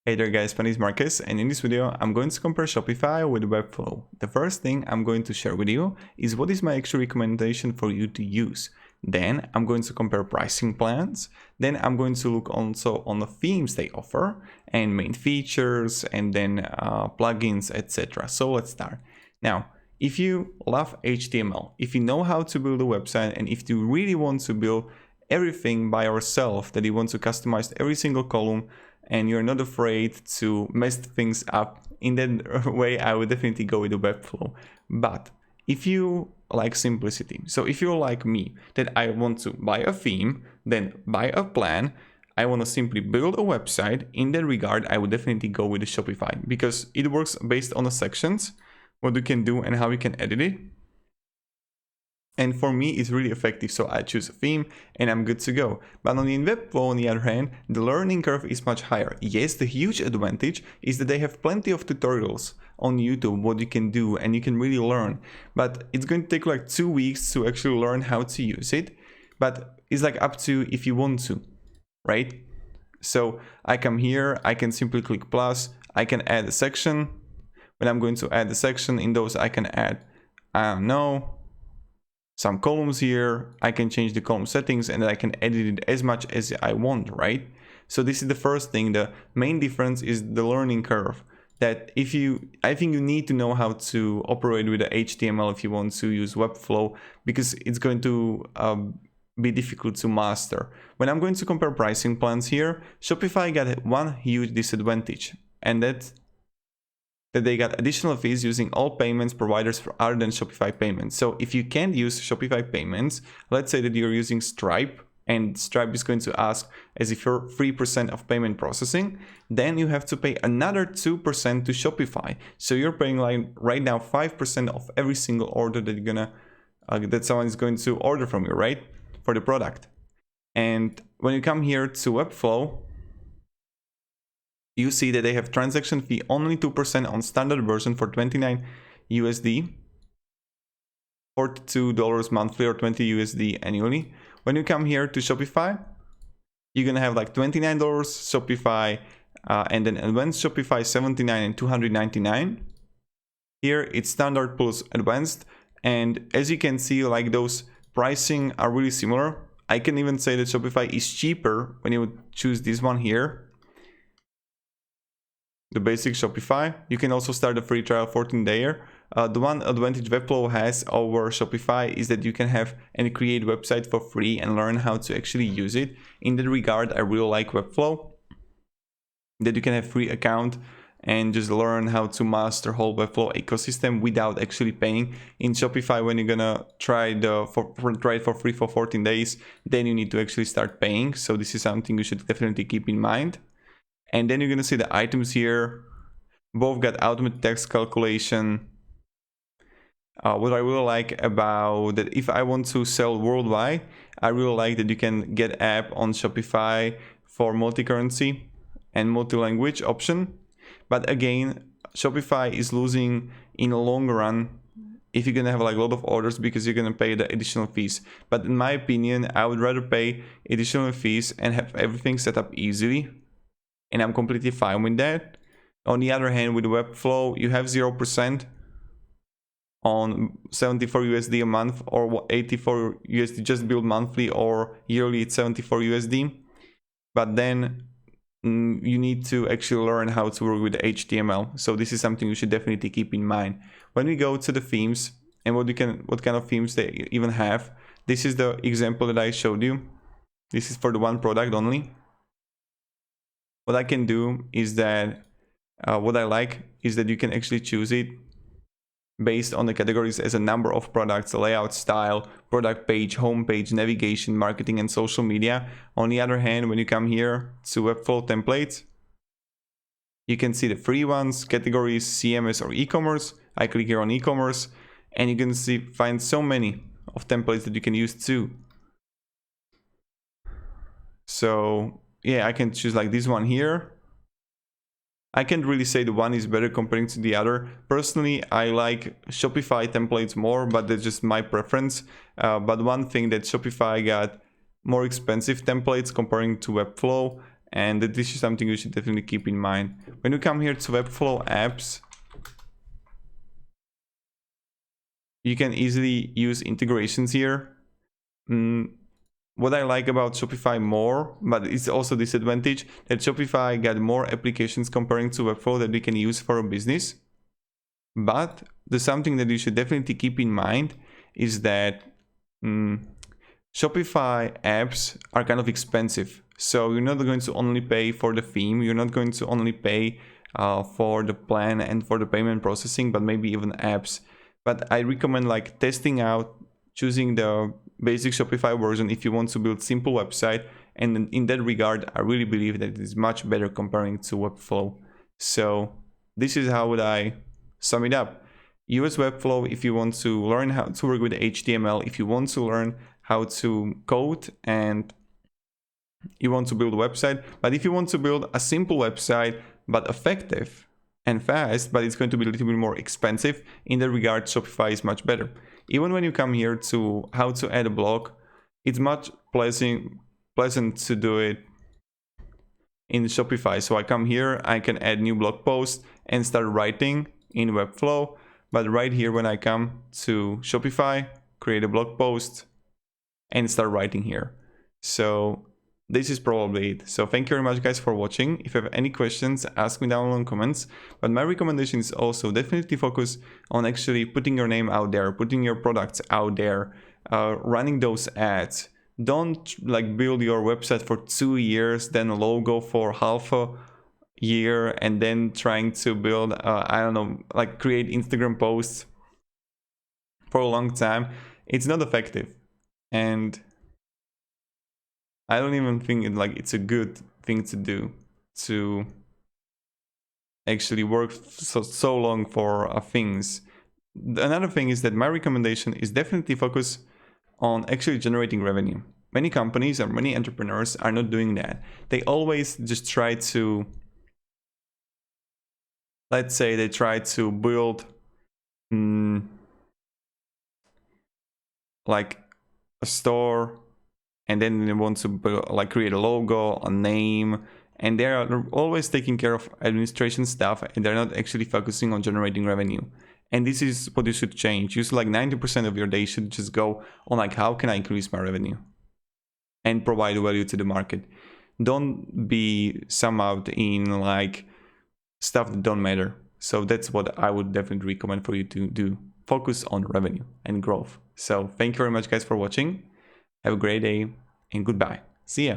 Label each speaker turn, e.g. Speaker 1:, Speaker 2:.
Speaker 1: Hey there guys, my name is Marcus, and in this video I'm going to compare Shopify with Webflow. The first thing I'm going to share with you is what is my actual recommendation for you to use. Then I'm going to compare pricing plans. Then I'm going to look also on the themes they offer and main features and then plugins, etc. So let's start. Now, if you love HTML, if you know how to build a website, and if you really want to build everything by yourself, that you want to customize every single column, and you're not afraid to mess things up, in that way I would definitely go with the Webflow. But if you like simplicity, so if you're like me, that I want to buy a theme, then buy a plan, I want to simply build a website, in that regard I would definitely go with the Shopify, because it works based on the sections, what you can do and how you can edit it. And for me, it's really effective, so I choose a theme and I'm good to go. But on the Webflow, on the other hand, the learning curve is much higher. Yes, the huge advantage is that they have plenty of tutorials on YouTube, what you can do, and you can really learn. But it's going to take like 2 weeks to actually learn how to use it. But it's like up to if you want to, right? So I come here, I can simply click plus, I can add a section. When I'm going to add a section, in those I can add, I don't know, some columns here. I can change the column settings and I can edit it as much as I want, right? So this is the first thing. The main difference is the learning curve, that I think you need to know how to operate with the HTML if you want to use Webflow, because it's going to be difficult to master. When I'm going to compare pricing plans here, Shopify got one huge disadvantage, and that they got additional fees using all payments providers other than Shopify payments. So if you can't use Shopify payments, let's say that you're using Stripe, and Stripe is going to ask as if you're 3% of payment processing, then you have to pay another 2% to Shopify. So you're paying like right now 5% of every single order that you're gonna that someone is going to order from you, right? For the product. And when you come here to Webflow, you see that they have transaction fee only 2% on standard version for 29 USD, $42 monthly or 20 USD annually. When you come here to Shopify, you're gonna have like $29 Shopify, and then advanced Shopify $79 and $299. Here it's standard plus advanced, and as you can see, like those pricing are really similar. I can even say that Shopify is cheaper when you choose this one here, the basic Shopify. You can also start a free trial 14-day. The one advantage Webflow has over Shopify is that you can have and create website for free and learn how to actually use it. In that regard, I really like Webflow, that you can have free account and just learn how to master whole Webflow ecosystem without actually paying. In Shopify, when you're gonna try it for free for 14 days, then you need to actually start paying. So this is something you should definitely keep in mind. And then you're gonna see the items here. Both got automated text calculation. What I really like about that, if I want to sell worldwide, I really like that you can get app on Shopify for multi-currency and multi-language option. But again, Shopify is losing in the long run if you're gonna have like a lot of orders, because you're gonna pay the additional fees. But in my opinion, I would rather pay additional fees and have everything set up easily, and I'm completely fine with that. On the other hand, with Webflow, you have 0% on 74 USD a month, or 84 USD just billed monthly, or yearly it's 74 USD. But then you need to actually learn how to work with the HTML. So this is something you should definitely keep in mind. When we go to the themes and what kind of themes they even have, this is the example that I showed you. This is for the one product only. What I can do is that, what I like is that you can actually choose it based on the categories as a number of products, layout, style, product page, home page, navigation, marketing, and social media. On the other hand, when you come here to Webflow templates, you can see the free ones, categories, CMS or e-commerce. I click here on e-commerce, and you can find so many of templates that you can use too. So yeah, I can choose like this one here. I can't really say the one is better comparing to the other. Personally, I like Shopify templates more, but that's just my preference. But one thing that Shopify got more expensive templates comparing to Webflow, and this is something you should definitely keep in mind. When you come here to Webflow apps, you can easily use integrations here. What I like about Shopify more, but it's also disadvantage, that Shopify got more applications comparing to Webflow that we can use for a business. But the something that you should definitely keep in mind is that Shopify apps are kind of expensive. So you're not going to only pay for the theme, you're not going to only pay for the plan and for the payment processing, but maybe even apps. But I recommend like testing out, choosing the basic Shopify version if you want to build simple website. And in that regard, I really believe that it is much better comparing to Webflow. So this is how would I sum it up. Use Webflow if you want to learn how to work with HTML, if you want to learn how to code and you want to build a website. But if you want to build a simple website but effective and fast, but it's going to be a little bit more expensive, in that regard Shopify is much better. Even when you come here to how to add a blog, it's much pleasant to do it in Shopify. So I come here, I can add new blog post and start writing in Webflow. But right here, when I come to Shopify, create a blog post and start writing here. So this is probably it. So thank you very much guys for watching. If you have any questions, ask me down in the comments. But my recommendation is also definitely focus on actually putting your name out there, putting your products out there, running those ads. Don't like build your website for 2 years, then a logo for half a year, and then trying to build, I don't know, like create Instagram posts for a long time. It's not effective. And I don't even think it's a good thing to do, to actually work so long for things. Another thing is that my recommendation is definitely focus on actually generating revenue. Many companies or many entrepreneurs are not doing that. They always just try to, let's say they try to build like a store, and then they want to build, like create a logo, a name, and they are always taking care of administration stuff, and they're not actually focusing on generating revenue. And this is what you should change. Use like 90% of your day should just go on like, how can I increase my revenue and provide value to the market. Don't be somehow in like stuff that don't matter. So that's what I would definitely recommend for you to do. Focus on revenue and growth. So thank you very much guys for watching. Have a great day and goodbye. See ya.